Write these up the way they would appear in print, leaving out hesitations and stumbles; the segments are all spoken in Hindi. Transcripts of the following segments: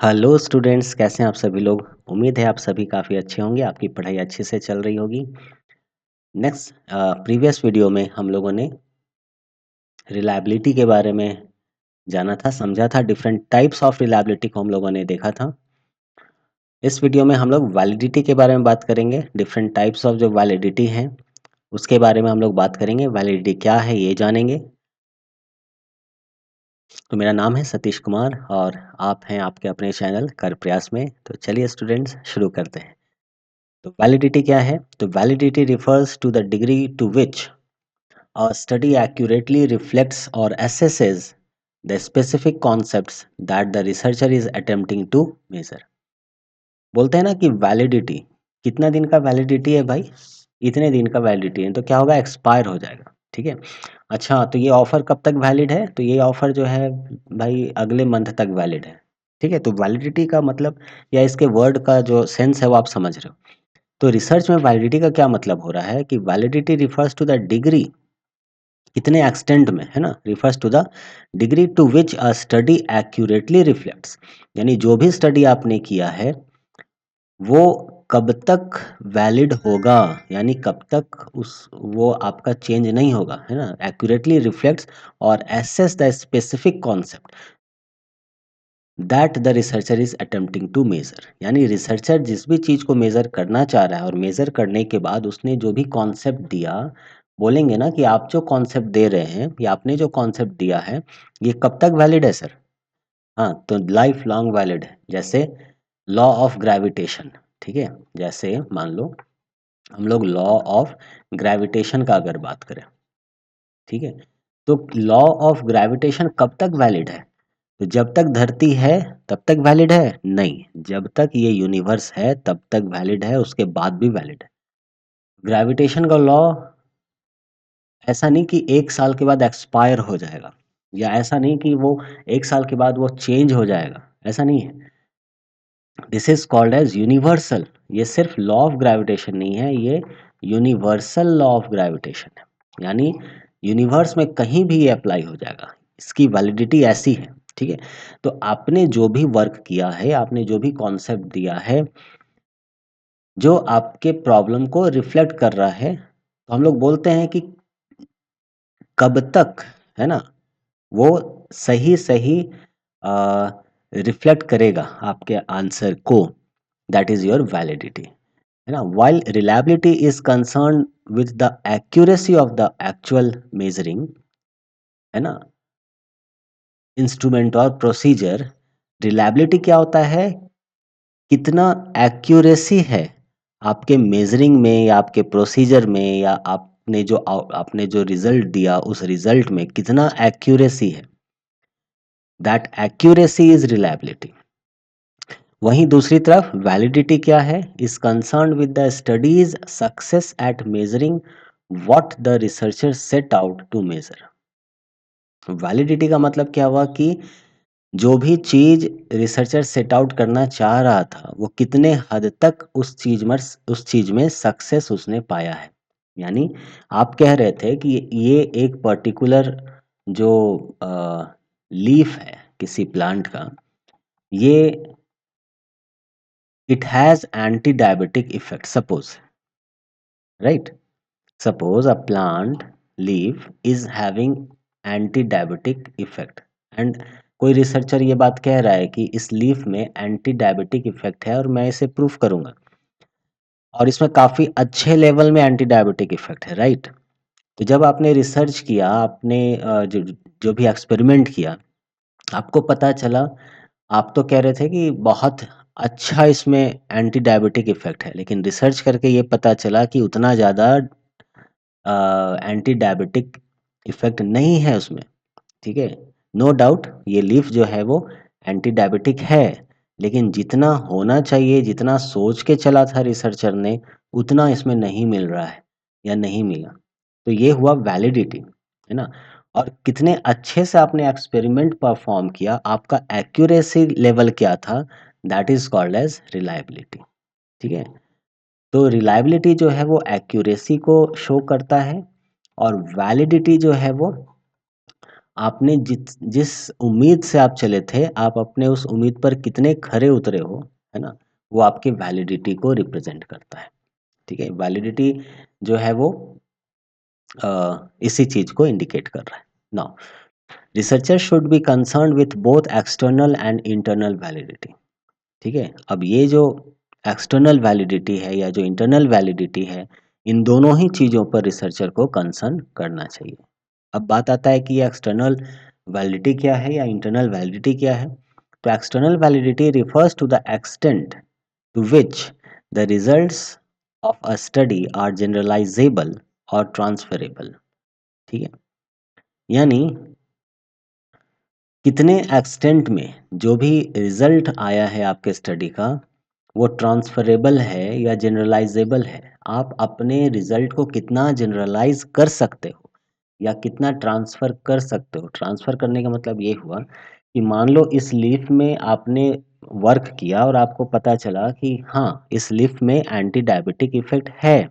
हेलो स्टूडेंट्स, कैसे हैं आप सभी लोग। उम्मीद है आप सभी काफ़ी अच्छे होंगे, आपकी पढ़ाई अच्छे से चल रही होगी। नेक्स्ट प्रीवियस वीडियो में हम लोगों ने रिलायबिलिटी के बारे में जाना था, समझा था। डिफरेंट टाइप्स ऑफ रिलायबिलिटी को हम लोगों ने देखा था। इस वीडियो में हम लोग वैलिडिटी के बारे में बात करेंगे। डिफरेंट टाइप्स ऑफ जो वैलिडिटी हैं उसके बारे में हम लोग बात करेंगे। वैलिडिटी क्या है ये जानेंगे। तो मेरा नाम है सतीश कुमार और आप हैं आपके अपने चैनल कर प्रयास में। तो चलिए स्टूडेंट्स, शुरू करते हैं। तो वैलिडिटी क्या है? तो validity refers to the degree to which a study accurately reflects और assesses the specific concepts that the researcher is attempting to measure. बोलते हैं ना कि वैलिडिटी, कितना दिन का वैलिडिटी है भाई? इतने दिन का वैलिडिटी है, तो क्या होगा? एक्सपायर हो जाएगा। ठीक है। अच्छा, तो ये ऑफर कब तक वैलिड है? तो ये ऑफर जो है भाई अगले मंथ तक वैलिड है। ठीक है। तो वैलिडिटी का मतलब या इसके वर्ड का जो सेंस है वो आप समझ रहे हो। तो रिसर्च में वैलिडिटी का क्या मतलब हो रहा है कि validity refers to the degree, कितने एक्सटेंट में, है ना, refers to the degree to which a study accurately reflects, यानी जो भी स्टडी आपने किया है वो कब तक वैलिड होगा, यानी कब तक उस वो आपका चेंज नहीं होगा, है ना। एक्यूरेटली रिफ्लेक्ट्स और assess the specific concept that the researcher is attempting to measure, यानी रिसर्चर जिस भी चीज़ को मेजर करना चाह रहा है और मेजर करने के बाद उसने जो भी कॉन्सेप्ट दिया, बोलेंगे ना कि आप जो कॉन्सेप्ट दे रहे हैं या आपने जो कॉन्सेप्ट दिया है ये कब तक वैलिड है सर? हाँ, तो लाइफ लॉन्ग वैलिड है। जैसे लॉ ऑफ ग्रेविटेशन। ठीक है। जैसे मान लो हम लोग लॉ ऑफ ग्रेविटेशन का अगर बात करें, ठीक है, तो लॉ ऑफ ग्रेविटेशन कब तक वैलिड है? तो जब तक धरती है तब तक वैलिड है? नहीं, जब तक ये यूनिवर्स है तब तक वैलिड है, उसके बाद भी वैलिड है। ग्रेविटेशन का लॉ ऐसा नहीं कि 1 साल के बाद एक्सपायर हो जाएगा, या ऐसा नहीं कि वो 1 साल के बाद वो चेंज हो जाएगा, ऐसा नहीं है। This is called as universal. ये सिर्फ लॉ ऑफ ग्रेविटेशन नहीं है, ये यूनिवर्सल लॉ ऑफ ग्रेविटेशन है, यानी यूनिवर्स में कहीं भी ये अप्लाई हो जाएगा। इसकी वैलिडिटी ऐसी है। ठीक है। तो आपने जो भी वर्क किया है, आपने जो भी कॉन्सेप्ट दिया है जो आपके प्रॉब्लम को रिफ्लेक्ट कर रहा है, तो हम लोग बोलते हैं कि कब तक, है ना, वो सही सही रिफ्लेक्ट करेगा आपके आंसर को, दैट इज योर वैलिडिटी, है ना। While reliability is concern with the accuracy of the actual measuring, है ना, इंस्ट्रूमेंट और प्रोसीजर। रिलायबिलिटी क्या होता है? कितना एक्यूरेसी है आपके मेजरिंग में या आपके प्रोसीजर में, या आपने जो रिजल्ट दिया उस रिजल्ट में कितना एक्यूरेसी है, दैट एक्यूरेसी इज रिलायबिलिटी। वहीं दूसरी तरफ वैलिडिटी क्या है? Is concern with the study's success at measuring what the researcher set out to measure. Validity का मतलब क्या हुआ कि जो भी चीज रिसर्चर सेट आउट करना चाह रहा था वो कितने हद तक उस चीज में सक्सेस उसने पाया है। यानी आप कह रहे थे कि ये एक पर्टिकुलर जो लीफ है किसी प्लांट का, ये it has anti diabetic effect, suppose, right. Suppose a plant leaf is having anti diabetic effect, and कोई रिसर्चर ये बात कह रहा है कि इस लीफ में एंटी डायबिटिक इफेक्ट है और मैं इसे प्रूफ करूंगा, और इसमें काफी अच्छे लेवल में एंटी डायबिटिक इफेक्ट है, राइट। तो जब आपने रिसर्च किया, आपने जो भी एक्सपेरिमेंट किया, आपको पता चला, आप तो कह रहे थे कि बहुत अच्छा इसमें एंटी डायबिटिक इफेक्ट है, लेकिन रिसर्च करके ये पता चला कि उतना ज़्यादा एंटी डायबिटिक इफेक्ट नहीं है उसमें। ठीक है। नो डाउट ये लीफ जो है वो एंटी डायबिटिक है, लेकिन जितना होना चाहिए, जितना सोच के चला था रिसर्चर ने, उतना इसमें नहीं मिल रहा है या नहीं मिला। तो ये हुआ वैलिडिटी, है ना। और कितने अच्छे से आपने एक्सपेरिमेंट परफॉर्म किया, आपका एक्यूरेसी लेवल क्या था, that is called as reliability. ठीक है। तो रिलायबिलिटी जो है वो एक्यूरेसी को शो करता है, और वैलिडिटी जो है वो आपने जिस उम्मीद से आप चले थे, आप अपने उस उम्मीद पर कितने खरे उतरे हो, है ना? वो आपकी वैलिडिटी को रिप्रेज़ेंट करता है, ठीक है? वैलिडिटी जो है वो इसी चीज़ को इंडिकेट कर रहा है। Now researcher should be concerned with both external and internal validity, ठीक है? अब ये जो एक्सटर्नल वैलिडिटी है या जो इंटरनल वैलिडिटी है, इन दोनों ही चीज़ों पर रिसर्चर को कंसर्न करना चाहिए। अब बात आता है कि ये एक्सटर्नल वैलिडिटी क्या है या इंटरनल वैलिडिटी क्या है? तो external validity refers to the extent to which the results of a study are generalizable or transferable, ठीक है? यानी कितने एक्सटेंट में जो भी रिजल्ट आया है आपके स्टडी का वो ट्रांसफरेबल है या जनरलाइजेबल है। आप अपने रिजल्ट को कितना जनरलाइज कर सकते हो या कितना ट्रांसफ़र कर सकते हो। ट्रांसफ़र करने का मतलब ये हुआ कि मान लो इस लीफ में आपने वर्क किया और आपको पता चला कि हाँ, इस लीफ में एंटी डायबिटिक इफ़ेक्ट है,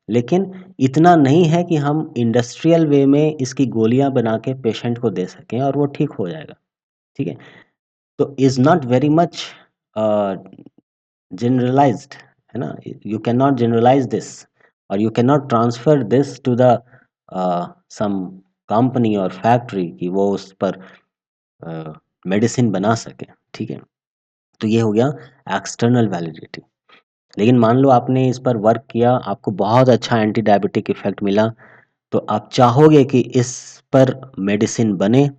लेकिन इतना नहीं है कि हम इंडस्ट्रियल वे में इसकी गोलियाँ बना के पेशेंट को दे सकें और वो ठीक हो जाएगा, ठीक है? तो is not very much uh, generalized, है ना? You can not generalize this और you can not transfer this to the some company और फैक्ट्री कि वो उस पर मेडिसिन बना सके, ठीक है? तो ये हो गया एक्सटर्नल वैलिडिटी। लेकिन मान लो आपने इस पर वर्क किया, आपको बहुत अच्छा एंटी डायबिटिक इफ़ेक्ट मिला, तो आप चाहोगे कि इस पर मेडिसिन बने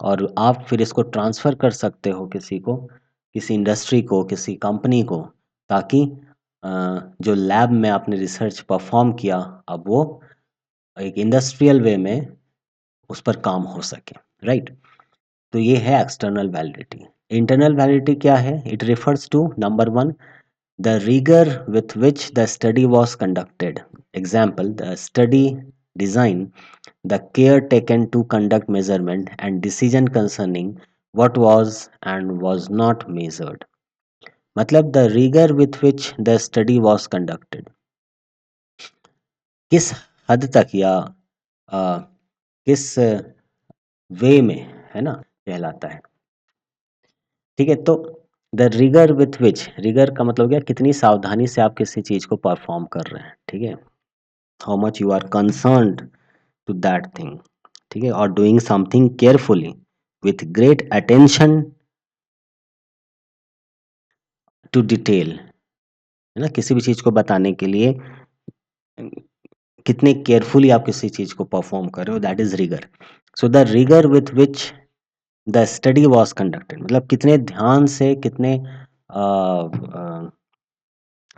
और आप फिर इसको ट्रांसफ़र कर सकते हो किसी को, किसी इंडस्ट्री को, किसी कंपनी को, ताकि अ, जो लैब में आपने रिसर्च परफ़ॉर्म किया, अब वो एक इंडस्ट्रियल वे में उस पर काम हो सके, राइट? तो ये है एक्सटर्नल वैलिडिटी। इंटरनल वैलिडिटी क्या है? It refers to number 1 the rigor with which the study was conducted. Example, the study design, the care taken to conduct measurement and decision concerning what was and was not measured. मतलब the rigor with which the study was conducted. किस हद तक या अ, किस वे में, है ना, कहलाता है, ठीक है? तो the rigour with which, rigour का मतलब क्या, कितनी सावधानी से आप किसी चीज़ को परफॉर्म कर रहे हैं, ठीक है? How much you are concerned to that thing, ठीक है? और doing something carefully with great attention to detail, है ना? किसी भी चीज़ को बताने के लिए कितने केयरफुली आप किसी चीज़ को परफॉर्म कर रहे हो, that is rigour. So the rigour with which the study was conducted, मतलब कितने ध्यान से, कितने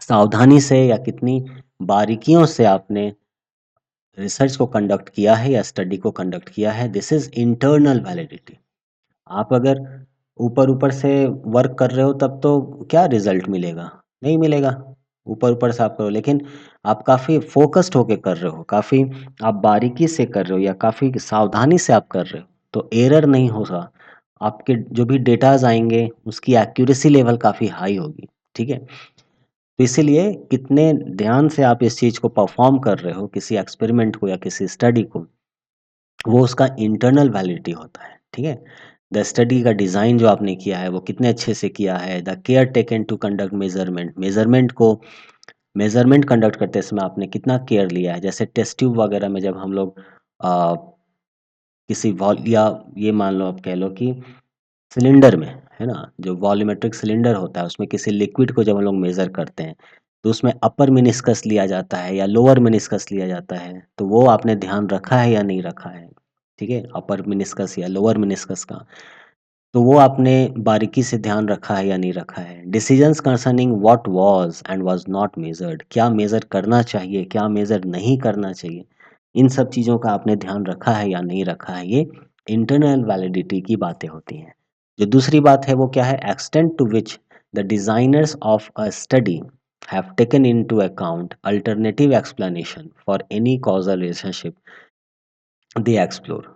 सावधानी से या कितनी बारीकियों से आपने रिसर्च को कंडक्ट किया है या स्टडी को कंडक्ट किया है, दिस इज इंटरनल वैलिडिटी। आप अगर ऊपर-ऊपर से वर्क कर रहे हो तब तो क्या रिज़ल्ट मिलेगा? नहीं मिलेगा। ऊपर-ऊपर से आप करो, लेकिन आप काफ़ी फ़ोकस्ड होके कर रहे हो, काफ़ी आप बारीकी से कर रहे हो या काफ़ी सावधानी से आप कर रहे हो, तो एरर नहीं होगा। आपके जो भी डेटाज़ आएँगे, उसकी एक्यूरेसी लेवल काफ़ी हाई होगी, ठीक है? तो इसीलिए कितने ध्यान से आप इस चीज़ को परफ़ॉर्म कर रहे हो, किसी एक्सपेरिमेंट को या किसी स्टडी को, वो उसका इंटरनल वैलिडिटी होता है, ठीक है? द स्टडी का डिज़ाइन जो आपने किया है, वो कितने अच्छे से किया है, the care taken to conduct measurement, measurement conduct करते समय आपने कितना केयर लिया है। जैसे टेस्ट ट्यूब वगैरह में जब हम लोग अ, किसी वॉल या ये मान लो, आप कह लो कि सिलेंडर में, है ना? जो वॉल्यूमेट्रिक सिलेंडर होता है, उसमें किसी लिक्विड को जब हम लोग मेज़र करते हैं, तो उसमें अपर मेनिस्कस लिया जाता है या लोअर मेनिस्कस लिया जाता है, तो वो आपने ध्यान रखा है या नहीं रखा है, ठीक है? अपर मेनिस्कस या लोअर मेनिस्कस का, तो वो आपने बारीकी से ध्यान रखा है या नहीं रखा है। Decisions concerning what was and was not measured, क्या मेज़र करना चाहिए, क्या मेज़र नहीं करना चाहिए, इन सब चीज़ों का आपने ध्यान रखा है या नहीं रखा है, ये इंटरनल वैलिडिटी की बातें होती हैं। जो दूसरी बात है वो क्या है? Extent to which the designers of a study have taken into account alternative explanation for any causal relationship they explore.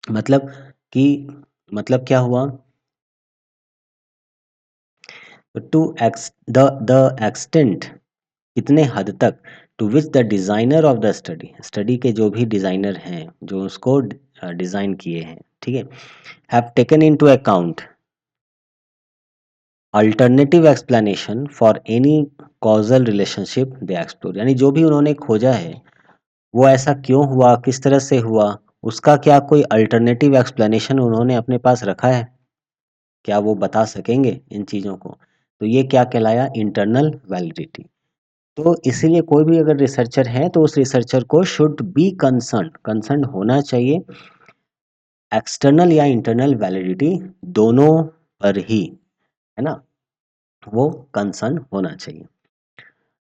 मतलब कि मतलब क्या हुआ? To ex the extent कितने हद तक, to which the designer of the study, study के जो भी डिज़ाइनर हैं, जो उसको डिज़ाइन किए हैं, ठीक है, have taken into account alternative explanation for any causal relationship they explore, यानी जो भी उन्होंने खोजा है, वो ऐसा क्यों हुआ, किस तरह से हुआ, उसका क्या कोई अल्टरनेटिव एक्सप्लेनेशन उन्होंने अपने पास रखा है? क्या वो बता सकेंगे इन चीज़ों को? तो ये क्या कहलाया? Internal validity. तो इसीलिए कोई भी अगर रिसर्चर है तो उस रिसर्चर को शुड बी कंसर्न्ड होना चाहिए एक्सटर्नल या इंटरनल वैलिडिटी दोनों पर ही, है ना, वो कंसर्न होना चाहिए।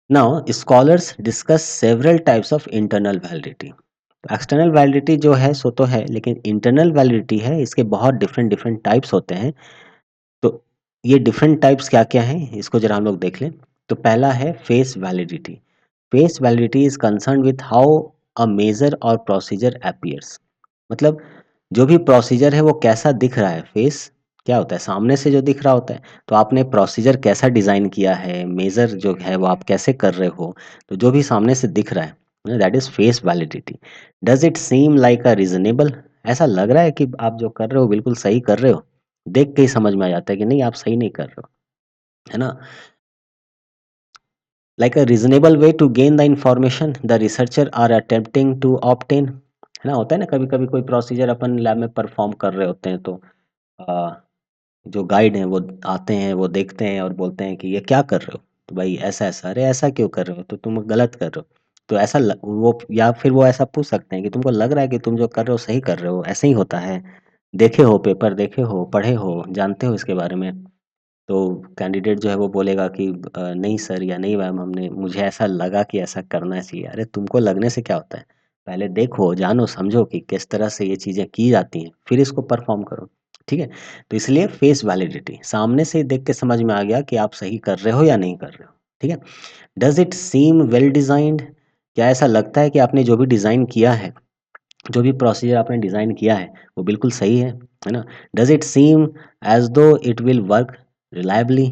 Now scholars discuss several types of internal validity. External validity जो है सो तो है, लेकिन इंटरनल वैलिडिटी है, इसके बहुत डिफरेंट डिफरेंट टाइप्स होते हैं। तो ये डिफरेंट टाइप्स क्या-क्या हैं, इसको ज़रा हम लोग देख लें। तो पहला है face validity. Face validity is concerned with how a measure और प्रोसीजर अपीयर्स। मतलब जो भी प्रोसीजर है वो कैसा दिख रहा है, फेस क्या होता है? सामने से जो दिख रहा होता है। तो आपने प्रोसीजर कैसा डिज़ाइन किया है, मेजर जो है वो आप कैसे कर रहे हो, तो जो भी सामने से दिख रहा है, that is face validity. Does it seem like a reasonable, ऐसा लग रहा है कि आप जो कर रहे हो बिल्कुल सही कर रहे हो? देख के ही समझ में आ जाता है कि नहीं, आप सही नहीं कर रहे हो, है ना? Like a reasonable way to gain the information the researcher are attempting to obtain, है ना? होता है ना कभी-कभी कोई प्रोसीजर अपन लैब में परफॉर्म कर रहे होते हैं, तो अ, जो गाइड हैं वो आते हैं, वो देखते हैं और बोलते हैं कि ये क्या कर रहे हो? तो भाई ऐसा-ऐसा, अरे ऐसा क्यों कर रहे हो? तो तुम गलत कर रहे हो। तो ऐसा ल वो या फिर वो ऐसा पूछ सकते हैं कि तुमको लग रहा है कि तुम जो कर रहे हो सही कर रहे हो, ऐसे ही होता है? देखे हो पेपर, देखे हो, पढ़े हो, जानते हो इसके बारे में? तो कैंडिडेट जो है वो बोलेगा कि नहीं सर या नहीं मैम, हमने मुझे ऐसा लगा कि ऐसा करना चाहिए। अरे तुमको लगने से क्या होता है? पहले देखो, जानो, समझो कि किस तरह से ये चीज़ें की जाती हैं, फिर इसको परफ़ॉर्म करो, ठीक है? तो इसलिए फेस वैलिडिटी, सामने से देख के समझ में आ गया कि आप सही कर रहे हो या नहीं कर रहे हो, ठीक है? डज़ इट सीम वेल डिज़ाइन्ड, क्या ऐसा लगता है कि आपने जो भी डिज़ाइन किया है, जो भी प्रोसीजर आपने डिज़ाइन किया है, वो बिल्कुल सही है ना? डज़ इट सीम एज़ दो इट विल वर्क रिलायबली,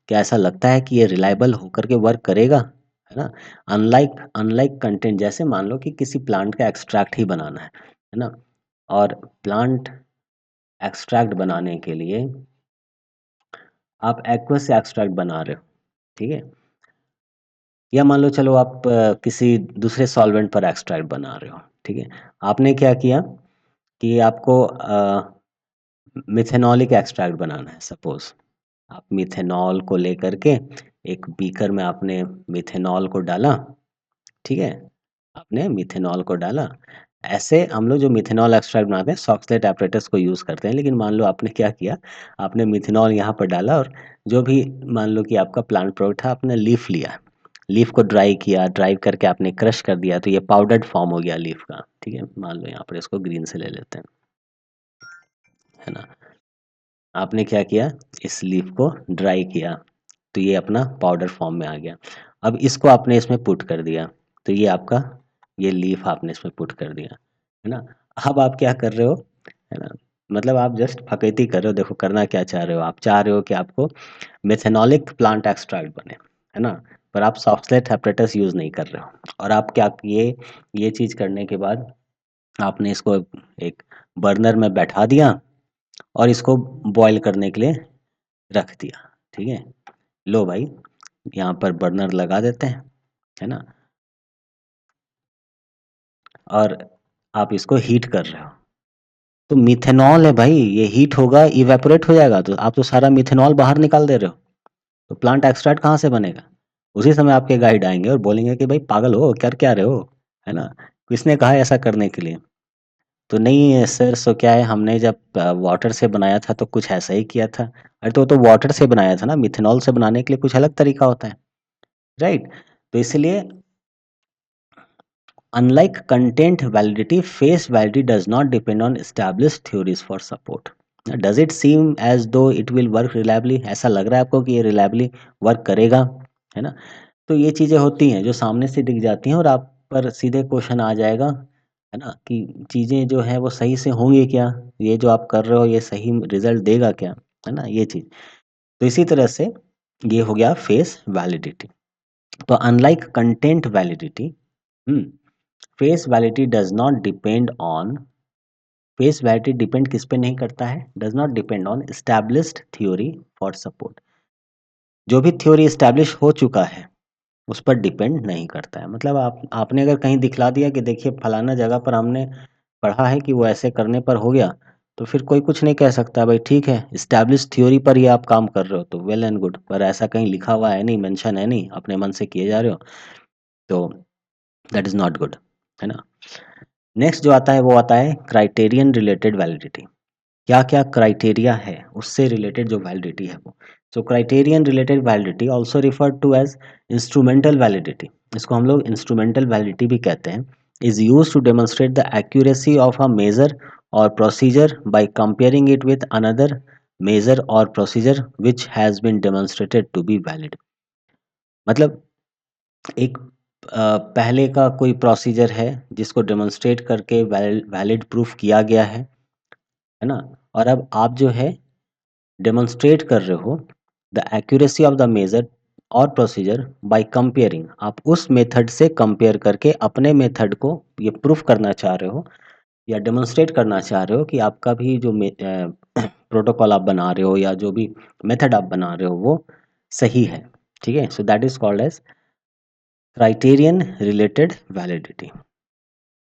क्या ऐसा लगता है कि ये रिलायबल होकर के वर्क करेगा, है ना? अनलाइक अनलाइक कंटेंट, जैसे मान लो कि किसी प्लांट का एक्सट्रैक्ट ही बनाना है ना? और प्लांट एक्सट्रैक्ट बनाने के लिए आप एक्वस से एक्सट्रैक्ट बना रहे हो, ठीक है? या मान लो चलो आप किसी दूसरे सॉल्वेंट पर एक्सट्रैक्ट बना रहे हो, ठीक है? आपने क्या किया कि आपको मिथेनॉलिक एक्सट्रैक्ट बनाना है सपोज़। आप मिथेनॉल को लेकर के एक बीकर में आपने मिथेनॉल को डाला, ठीक है? आपने मिथेनॉल को डाला। ऐसे हम लोग जो मिथेनॉल एक्सट्रैक्ट बनाते हैं सॉक्सलेट एपरेटस को यूज़ करते हैं, लेकिन मान लो आपने क्या किया, आपने मिथेनॉल यहाँ पर डाला और जो भी मान लो कि आपका प्लांट प्रोडक्ट था, आपने लीफ लिया। लीफ को ड्राई किया, ड्राई करके आपने क्रश कर दिया, तो ये पाउडर्ड फॉर्म हो गया लीफ का, ठीक है? मान लो यहाँ पर इसको ग्रीन से ले लेते हैं, है ना? आपने क्या किया, इस लीफ को ड्राई किया, तो ये अपना पाउडर फॉर्म में आ गया। अब इसको आपने इसमें पुट कर दिया, तो ये आपका ये लीफ आपने इसमें पुट कर दिया, है ना? अब आप क्या कर रहे हो, है ना? मतलब आप जस्ट फकैती कर रहे हो, देखो करना क्या चाह रहे हो, आप चाह रहे हो कि आपको मेथनॉलिक प्लांट एक्सट्रैक्ट बने, है ना? पर आप सॉक्सलेट एपरेटस यूज़ नहीं कर रहे हो, और आप क्या किए, ये चीज़ करने के बाद आपने इसको एक बर्नर में बैठा दिया और इसको बॉयल करने के लिए रख दिया, ठीक है? लो भाई, यहाँ पर बर्नर लगा देते हैं, है ना? और आप इसको हीट कर रहे हो। तो मिथेनॉल है भाई, ये हीट होगा, इवेपोरेट हो जाएगा, तो आप तो सारा मिथेनॉल बाहर निकाल दे रहे हो। तो प्लांट एक्सट्रैक्ट कहाँ से बनेगा? उसी समय आपके गाइड आएँगे और बोलेंगे कि भाई पागल हो, कर क्या रहे हो? है ना? किसने कहा है ऐसा करने के लिए? तो नहीं सर, सो क्या है, हमने जब वाटर से बनाया था तो कुछ ऐसा ही किया था। अरे तो वो तो वाटर से बनाया था ना, मिथेनॉल से बनाने के लिए कुछ अलग तरीका होता है, राइट? तो इसलिए unlike content validity, face validity does not depend on established theories for support. Does it seem as though it will work reliably? ऐसा लग रहा है आपको कि ये reliably वर्क करेगा, है ना? तो ये चीज़ें होती हैं जो सामने से दिख जाती हैं और आप पर सीधे क्वेश्चन आ जाएगा, है ना? कि चीज़ें जो हैं वो सही से होंगी क्या? ये जो आप कर रहे हो ये सही रिजल्ट देगा क्या? है ना? ये चीज़। तो इसी तरह से ये हो गया फेस वैलिडिटी। तो unlike content validity, face validity does not depend on, face validity depend किस पे नहीं करता है, does not depend on established theory for support, जो भी थ्योरी एस्टैब्लिश हो चुका है उस पर डिपेंड नहीं करता है। मतलब आपने अगर कहीं दिखला दिया कि देखिए फलाना जगह पर हमने पढ़ा है कि वो ऐसे करने पर हो गया, तो फिर कोई कुछ नहीं कह सकता, भाई ठीक है एस्टैब्लिश थ्योरी पर ही आप काम कर रहे हो तो वेल एंड गुड, पर ऐसा कहीं लिखा हुआ है नहीं, मेंशन है नहीं, अपने मन से किए जा रहे हो, तो दैट इज नॉट गुड, है ना। नेक्स्ट जो आता है वो आता है क्राइटेरियन रिलेटेड वैलिडिटी। क्या क्या क्राइटेरिया है उससे रिलेटेड जो वैलिडिटी है वो, so criterion related validity also referred to as instrumental validity, इसको हम लोग इंस्ट्रूमेंटल वैलिडिटी भी कहते हैं, is use to demonstrate the accuracy of a measure और procedure by comparing it with another measure और procedure which has been demonstrated to be valid. मतलब एक पहले का कोई प्रोसीजर है जिसको डेमोन्स्ट्रेट करके वैलिड प्रूफ किया गया है ना, और अब आप जो है डेमोन्स्ट्रेट कर रहे हो the accuracy of the measure और प्रोसीजर बाय कंपेयरिंग, आप उस मेथड से कंपेयर करके अपने मेथड को ये प्रूफ करना चाह रहे हो या डेमोन्स्ट्रेट करना चाह रहे हो कि आपका भी जो प्रोटोकॉल आप बना रहे हो या जो भी मेथड आप बना रहे हो वो सही है, ठीक है। So that is called as criterion related validity.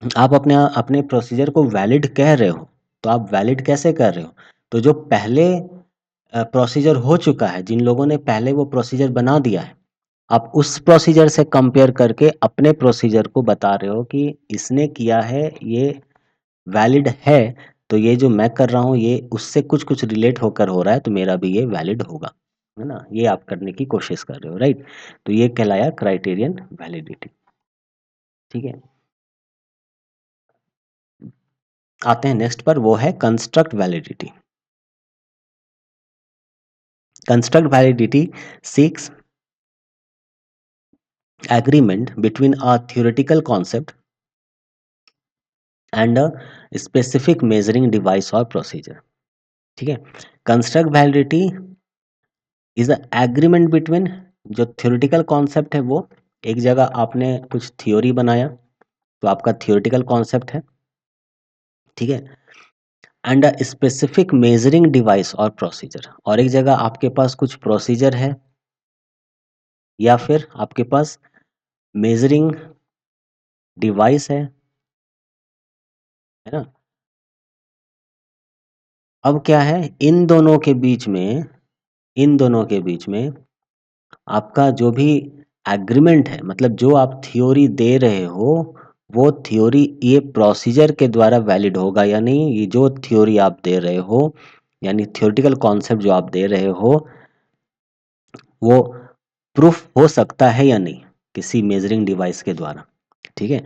आप अपने अपने प्रोसीजर को वैलिड कह रहे हो, तो आप वैलिड कैसे कर रहे हो, तो जो पहले प्रोसीजर हो चुका है, जिन लोगों ने पहले वो प्रोसीजर बना दिया है, आप उस प्रोसीजर से कंपेयर करके अपने प्रोसीजर को बता रहे हो कि इसने किया है ये वैलिड है, तो ये जो मैं कर रहा हूँ ये उससे कुछ कुछ रिलेट होकर हो रहा है, तो मेरा भी ये वैलिड होगा, है ना, ये आप करने की कोशिश कर रहे हो, राइट। तो ये कहलाया क्राइटेरियन वैलिडिटी, ठीक है। आते हैं नेक्स्ट पर, वो है construct validity. Construct validity seeks agreement between a theoretical concept and a specific measuring device or procedure, ठीक है। Construct validity is a agreement between, जो थ्योरेटिकल कॉन्सेप्ट है वो, एक जगह आपने कुछ थ्योरी बनाया तो आपका थ्योरेटिकल कॉन्सेप्ट है, ठीक है, and a specific measuring device और प्रोसीजर, और एक जगह आपके पास कुछ प्रोसीजर है या फिर आपके पास मेजरिंग डिवाइस है ना। अब क्या है, इन दोनों के बीच में आपका जो भी एग्रीमेंट है, मतलब जो आप थ्योरी दे रहे हो वो थ्योरी ये प्रोसीजर के द्वारा वैलिड होगा या नहीं, ये जो थ्योरी आप दे रहे हो यानी थ्योरेटिकल कॉन्सेप्ट जो आप दे रहे हो वो प्रूफ हो सकता है या नहीं किसी मेजरिंग डिवाइस के द्वारा, ठीक है।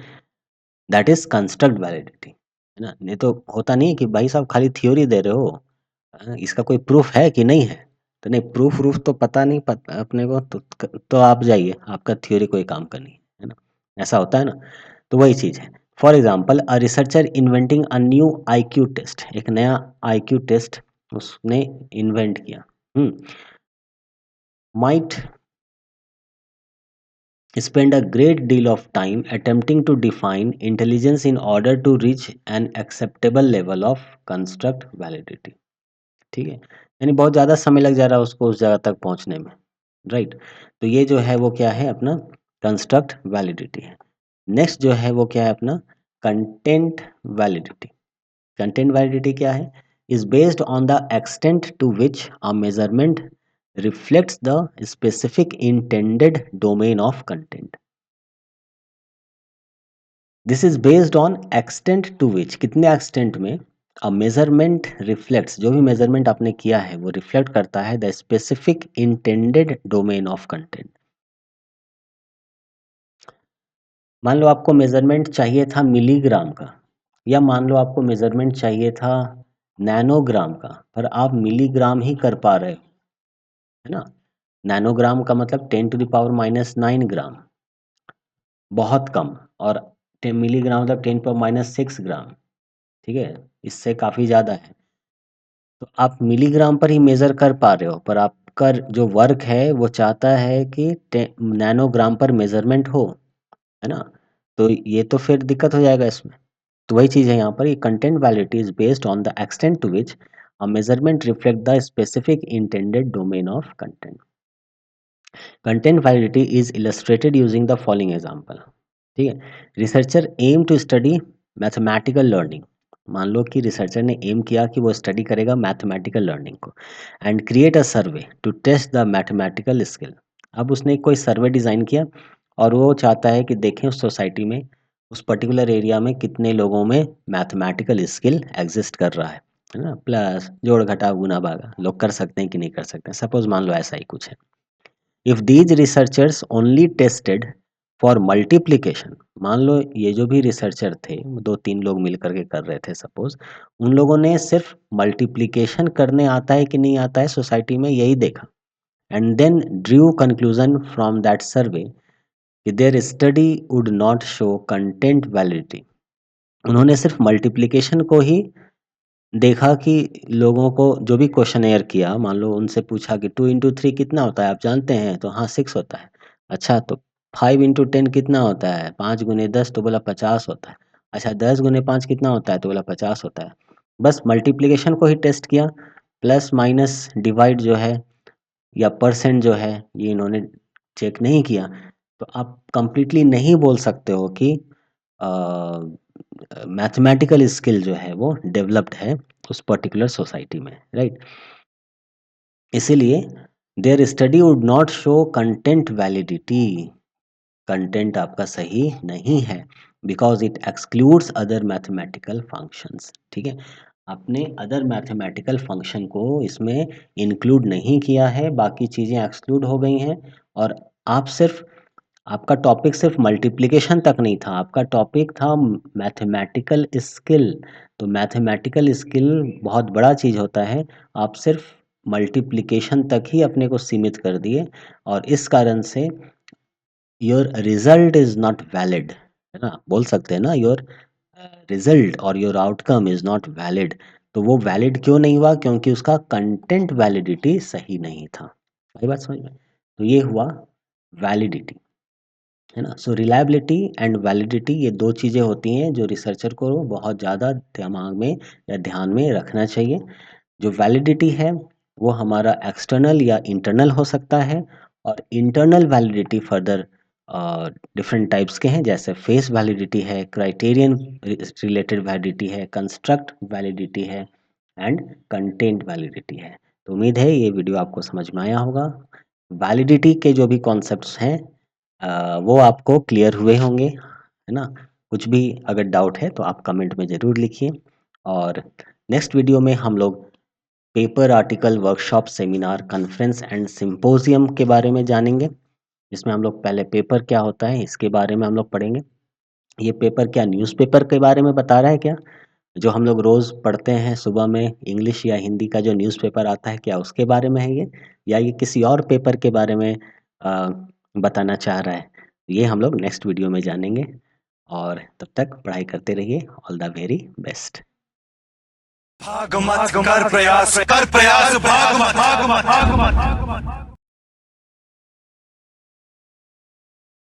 दैट इज कंस्ट्रक्ट वैलिडिटी, है ना। नहीं तो होता नहीं कि भाई साहब खाली थ्योरी दे रहे हो, इसका कोई प्रूफ है कि नहीं है, तो नहीं प्रूफ रूफ तो पता नहीं, पता अपने को तो आप जाइए, आपका थ्योरी कोई काम का नहीं है ना, ऐसा होता है ना। तो वही चीज़ है, for example a researcher inventing a new IQ test, एक नया आईक्यू टेस्ट उसने इन्वेंट किया, might spend a great deal of time attempting to define intelligence in order to reach an acceptable level of construct validity, ठीक है, यानी बहुत ज़्यादा समय लग जा रहा है उसको उस जगह तक पहुंचने में, राइट। तो ये जो है वो क्या है अपना कंस्ट्रक्ट वैलिडिटी है। नेक्स्ट जो है वो क्या है अपना कंटेंट वैलिडिटी। कंटेंट वैलिडिटी क्या है, is based on the extent to which a measurement reflects the specific intended domain of content. This is based on extent to which, कितने एक्सटेंट में अ मेजरमेंट रिफ्लेक्ट्स, जो भी मेजरमेंट आपने किया है वो रिफ्लेक्ट करता है the specific intended domain of content. मान लो आपको मेजरमेंट चाहिए था मिलीग्राम का, या मान लो आपको मेजरमेंट चाहिए था नैनोग्राम का, पर आप मिलीग्राम ही कर पा रहे हो, है ना। नैनोग्राम का मतलब 10⁻⁹ बहुत कम, और मिलीग्राम मतलब 10⁻⁶ ठीक है, इससे काफ़ी ज़्यादा है। तो आप मिलीग्राम पर ही मेज़र कर पा रहे हो, पर आप आपका जो वर्क है वो चाहता है कि नैनोग्राम पर मेजरमेंट हो, है ना? तो ये तो फिर दिक्कत हो जाएगा इसमें। तो वही चीज़ है यहाँ पर, ये content validity is based on the extent to which a measurement reflect the specific intended domain of content. Content validity is illustrated using the following example. ठीक है, researcher aim to study mathematical learning. मान लो कि रिसर्चर ने एम किया कि वो स्टडी करेगा मैथमेटिकल लर्निंग को, and create a survey to test the mathematical skill. अब उसने कोई सर्वे डिज़ाइन किया और वो चाहता है कि देखें उस सोसाइटी में, उस पर्टिकुलर एरिया में कितने लोगों में मैथमेटिकल स्किल एग्जिस्ट कर रहा है ना? प्लस जोड़ घटाव गुना भागा लोग कर सकते हैं कि नहीं कर सकते हैं, सपोज मान लो ऐसा ही कुछ है। If these researchers only tested for multiplication, मान लो ये जो भी रिसर्चर थे, दो तीन लोग मिल करके कर रहे थे सपोज, उन लोगों ने सिर्फ मल्टीप्लीकेशन करने आता है कि नहीं आता है सोसाइटी में यही देखा, and then drew conclusion from that survey कि their study would not show content validity. उन्होंने सिर्फ मल्टीप्लीकेशन को ही देखा कि लोगों को जो भी क्वेश्चनेयर किया, मान लो उनसे पूछा कि 2 इंटू 3 कितना होता है आप जानते हैं? तो हाँ 6 होता है। अच्छा तो 5 इंटू 10 कितना होता है? 5 गुने 10 तो बोला 50 होता है। अच्छा 10 गुने 5 कितना होता है? तो बोला 50 होता है। बस मल्टीप्लिकेशन को ही टेस्ट किया, प्लस माइनस डिवाइड जो है या परसेंट जो है ये इन्होंने चेक नहीं किया। तो आप कंप्लीटली नहीं बोल सकते हो कि मैथमेटिकल स्किल जो है वो डेवलप्ड है उस पर्टिकुलर सोसाइटी में, राइट? इसीलिए there study would not show content validity, content आपका सही नहीं है, because it excludes other mathematical functions. ठीक है, आपने अदर मैथमेटिकल फंक्शन को इसमें इंक्लूड नहीं किया है, बाकी चीज़ें एक्सक्लूड हो गई हैं, और आप सिर्फ, आपका टॉपिक सिर्फ मल्टीप्लिकेशन तक नहीं था, आपका टॉपिक था मैथमेटिकल स्किल। तो मैथमेटिकल स्किल बहुत बड़ा चीज़ होता है, आप सिर्फ मल्टीप्लिकेशन तक ही अपने को सीमित कर दिए, और इस कारण से your result is not valid, है ना? बोल सकते हैं ना, योर रिजल्ट और your outcome is not valid. तो वो वैलिड क्यों नहीं हुआ? क्योंकि उसका कंटेंट वैलिडिटी सही नहीं था। सही बात समझ में? तो ये हुआ वैलिडिटी, है ना? सो रिलायबिलिटी एंड वैलिडिटी ये दो चीज़ें होती हैं जो रिसर्चर को बहुत ज़्यादा दिमाग में या ध्यान में रखना चाहिए। जो वैलिडिटी है वो हमारा एक्सटर्नल या इंटरनल हो सकता है, और internal validity further different types के हैं, जैसे फेस वैलिडिटी है, क्राइटेरियन रिलेटेड वैलिडिटी है, कंस्ट्रक्ट वैलिडिटी है, एंड कंटेंट वैलिडिटी है। तो उम्मीद है ये वीडियो आपको समझ में आया होगा। वैलिडिटी के जो भी कॉन्सेप्ट्स हैं वो आपको क्लियर हुए होंगे, है ना? कुछ भी अगर डाउट है तो आप कमेंट में ज़रूर लिखिए, और नेक्स्ट वीडियो में हम लोग paper, article, workshop, seminar, conference and symposium के बारे में जानेंगे। इसमें हम लोग पहले पेपर क्या होता है इसके बारे में हम लोग पढ़ेंगे। ये पेपर क्या न्यूज़पेपर के बारे में बता रहा है क्या? जो हम लोग रोज़ पढ़ते हैं सुबह में इंग्लिश या हिंदी का जो न्यूज़पेपर आता है, क्या उसके बारे में है ये? या ये किसी और पेपर के बारे में बताना चाह रहा है? ये हम लोग नेक्स्ट वीडियो में जानेंगे, और तब तक पढ़ाई करते रहिए। All the very best. भाग मत कर प्रयास, भाग मत, भाग मत।